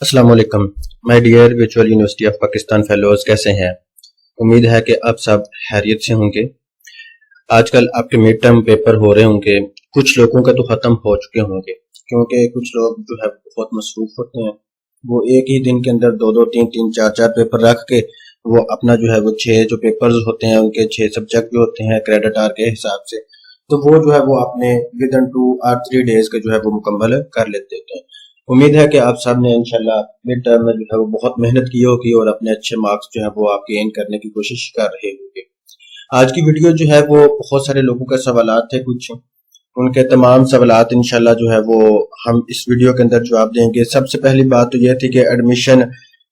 السلام علیکم my dear virtual university of Pakistan fellows, کیسے ہیں؟ امید ہے کہ آپ سب خیریت سے ہوں گے۔ آج کل آپ کے مڈ ٹرم پیپر ہو رہے ہوں گے، کچھ لوگوں کا تو ختم ہو چکے ہوں گے، کیونکہ کچھ لوگ جو ہے بہت مصروف ہوتے ہیں۔ وہ ایک ہی دن کے اندر دو تین چار پیپر رکھ کے وہ اپنا جو ہے وہ 6 جو پیپرز ہوتے ہیں، ان کے 6 سبجیکٹ جو ہوتے ہیں کریڈٹ آر کے حساب سے، تو وہ جو ہے وہ اپنے ودن 2 اور 3 ڈیز کے جو ہے وہ مکمل کر لیتے ہوتے ہیں۔ امید ہے کہ آپ سب نے انشاءاللہ مڈ ٹرم میں جو ہے وہ بہت محنت کی ہوگی اور اپنے اچھے مارکس جو ہے وہ آپ گین کرنے کی کوشش کر رہے ہوں گے۔ آج کی ویڈیو جو ہے وہ بہت سارے لوگوں کے سوالات تھے، کچھ ان کے تمام سوالات انشاءاللہ جو ہے وہ ہم اس ویڈیو کے اندر جواب دیں گے۔ سب سے پہلی بات تو یہ تھی کہ ایڈمیشن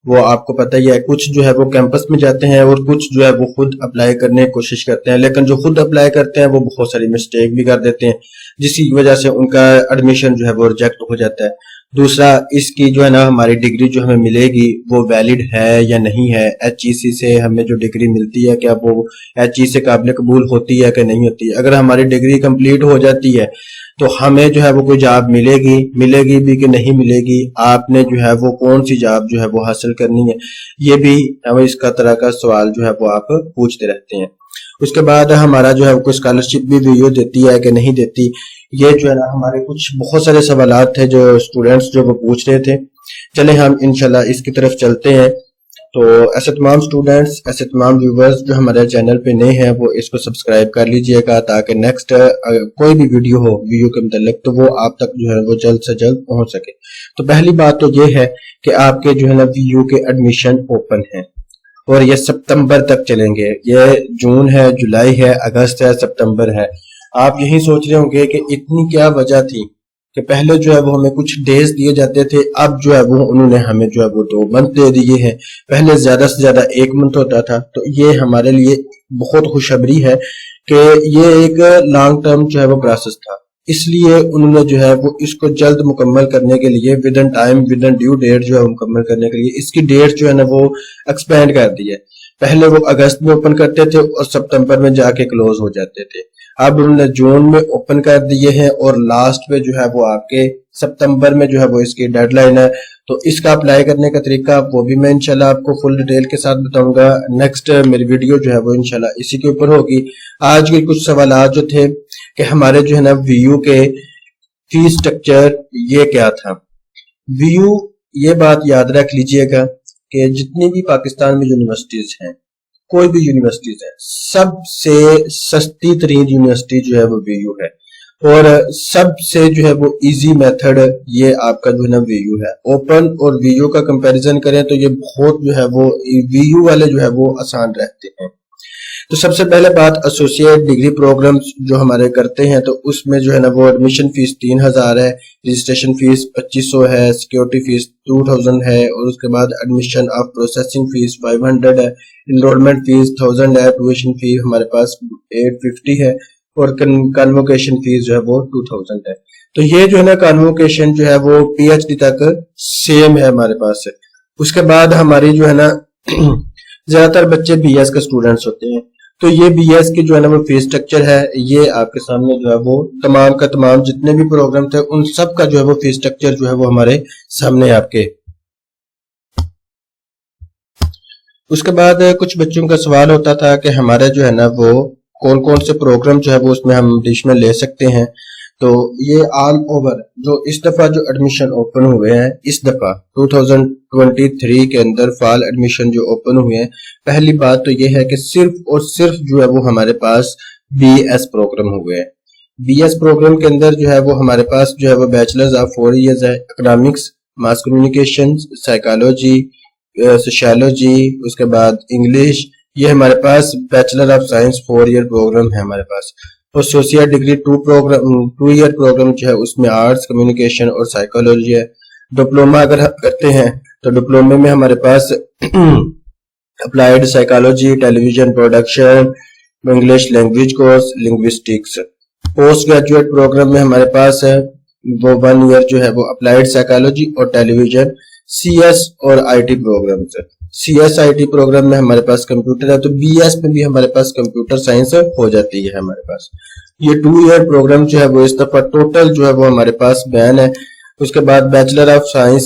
وہ آپ کو پتہ ہی ہے، کچھ جو ہے وہ کیمپس میں جاتے ہیں اور کچھ جو ہے وہ خود اپلائی کرنے کی کوشش کرتے ہیں، لیکن جو خود اپلائی کرتے ہیں وہ بہت ساری مسٹیک بھی کر دیتے ہیں، جس کی وجہ سے ان کا ایڈمیشن جو ہے وہ ریجیکٹ ہو جاتا ہے۔ دوسرا، اس کی جو ہے نا ہماری ڈگری جو ہمیں ملے گی وہ ویلڈ ہے یا نہیں ہے، ایچ ای سی سے ہمیں جو ڈگری ملتی ہے کیا وہ ایچ ای سے قابل قبول ہوتی ہے کہ نہیں ہوتی ہے۔ اگر ہماری ڈگری کمپلیٹ ہو جاتی ہے تو ہمیں جو ہے وہ کوئی جاب ملے گی بھی کہ نہیں ملے گی، آپ نے جو ہے وہ کون سی جاب جو ہے وہ حاصل کرنی ہے، یہ بھی اس کا طرح کا سوال جو ہے وہ آپ پوچھتے رہتے ہیں۔ اس کے بعد ہمارا جو ہے کوئی اسکالرشپ بھی ویو دیتی ہے کہ نہیں دیتی، یہ جو ہے نا ہمارے کچھ بہت سارے سوالات تھے جو اسٹوڈنٹس جو وہ پوچھ رہے تھے۔ چلیں ہم انشاءاللہ اس کی طرف چلتے ہیں۔ تو ایسے تمام اسٹوڈنٹس، ایسے تمام ویورز جو ہمارے چینل پہ نئے ہیں وہ اس کو سبسکرائب کر لیجئے گا، تاکہ نیکسٹ کوئی بھی ویڈیو ہو ویو کے متعلق تو وہ آپ تک جو ہے وہ جلد سے جلد پہنچ سکے۔ تو پہلی بات تو یہ ہے کہ آپ کے جو ہے نا ویو کے ایڈمیشن اوپن ہیں اور یہ ستمبر تک چلیں گے۔ یہ جون ہے، جولائی ہے، اگست ہے، ستمبر ہے۔ آپ یہی سوچ رہے ہوں گے کہ اتنی کیا وجہ تھی کہ پہلے جو ہے وہ ہمیں کچھ ڈیز دیے جاتے تھے، اب جو ہے وہ انہوں نے ہمیں جو ہے وہ 2 منتھ دے دیے ہیں، پہلے زیادہ سے زیادہ 1 منتھ ہوتا تھا۔ تو یہ ہمارے لیے بہت خوشخبری ہے کہ یہ ایک لانگ ٹرم جو ہے وہ پروسیس تھا، اس لیے انہوں نے جو ہے وہ اس کو جلد مکمل کرنے کے لیے ودن ٹائم ودن ڈیو ڈیٹ جو ہے مکمل کرنے کے لیے اس کی ڈیٹ جو ہے نا وہ ایکسپینڈ کر دی ہے۔ پہلے وہ اگست میں اوپن کرتے تھے اور ستمبر میں جا کے کلوز ہو جاتے تھے، اب انہوں نے جون میں اوپن کر دیے ہیں اور لاسٹ پہ جو ہے وہ آپ کے ستمبر میں جو ہے وہ اس کی ڈیڈ لائن ہے۔ تو اس کا اپلائی کرنے کا طریقہ وہ بھی میں انشاءاللہ آپ کو فل ڈیٹیل کے ساتھ بتاؤں گا۔ نیکسٹ میری ویڈیو جو ہے وہ انشاءاللہ اسی کے اوپر ہوگی۔ آج کے کچھ سوالات جو تھے کہ ہمارے جو ہے نا ویو کے فی سٹرکچر یہ کیا تھا۔ ویو یہ بات یاد رکھ لیجئے گا کہ جتنی بھی پاکستان میں یونیورسٹیز ہیں، کوئی بھی یونیورسٹیز ہے، سب سے سستی ترین یونیورسٹی جو ہے وہ ویو ہے، اور سب سے جو ہے وہ ایزی میتھڈ یہ آپ کا جو ہے نا ویو ہے۔ اوپن اور ویو کا کمپیریزن کریں تو یہ بہت جو ہے وہ ویو والے جو ہے وہ آسان رہتے ہیں۔ تو سب سے پہلے بات ایسوسیٹ ڈگری پروگرامز جو ہمارے کرتے ہیں، تو اس میں جو ہے نا وہ ایڈمیشن فیس 3000 ہے، رجسٹریشن فیس 2500 ہے، سیکیورٹی فیس 2000 ہے، اور اس کے بعد ایڈمیشن آف پروسیسنگ فیس 500 ہے، انرولمنٹ فیس 1000 ہے، ٹیوشن فیس ہمارے پاس 850 ہے، اور کنووکیشن فیس جو ہے وہ 2000 ہے۔ تو یہ جو ہے نا کنووکیشن جو ہے وہ پی ایچ ڈی تک سیم ہے ہمارے پاس۔ اس کے بعد ہماری جو ہے نا زیادہ تر بچے بی ایس کے اسٹوڈنٹس ہوتے ہیں، تو یہ بی ایس کی جو ہے نا وہ فیس سٹرکچر ہے، یہ آپ کے سامنے جو ہے وہ تمام کا تمام جتنے بھی پروگرام تھے ان سب کا جو ہے وہ فیس سٹرکچر جو ہے وہ ہمارے سامنے آپ کے۔ اس کے بعد کچھ بچوں کا سوال ہوتا تھا کہ ہمارے جو ہے نا وہ کون کون سے پروگرام جو ہے وہ اس میں ہم ایڈمیشن لے سکتے ہیں۔ تو یہ آل اوور جو اس دفعہ جو ایڈمیشن اوپن ہوئے ہیں، اس دفعہ 2023 کے اندر فال ایڈمیشن جو اوپن ہوئے ہیں، پہلی بات تو یہ ہے کہ صرف اور صرف جو ہے وہ ہمارے پاس بی ایس پروگرام ہوئے ہیں۔ بی ایس پروگرام کے اندر جو ہے وہ ہمارے پاس جو ہے وہ بیچلرز آف 4 ایئرز ہے، economics, mass communication, psychology, sociology, اس کے بعد انگلش، یہ ہمارے پاس bachelor of science 4 year program ہے ہمارے پاس۔ ایسوسیٹ ڈگری 2 ایئر پروگرام جو ہے اس میں آرٹس، کمیونیکیشن اور سائیکالوجی ہے۔ ڈپلوما اگر ہم کرتے ہیں تو ڈپلومے میں ہمارے پاس applied psychology, television production, English language course, linguistics. Post graduate program میں ہمارے پاس ہے وہ 1 ایئر جو ہے وہ اپلائیڈ سائیکالوجی اور ٹیلی ویژن، سی ایس اور I T programmes. C S I T programme میں ہمارے پاس کمپیوٹر ہے، تو بی ایس میں بھی ہمارے پاس کمپیوٹر سائنس ہو جاتی ہے ہمارے پاس۔ یہ 2 ایئر پروگرام جو ہے وہ اس دفعہ ٹوٹل جو ہے وہ ہمارے پاس بین ہے۔ اس کے بعد بیچلر آف سائنس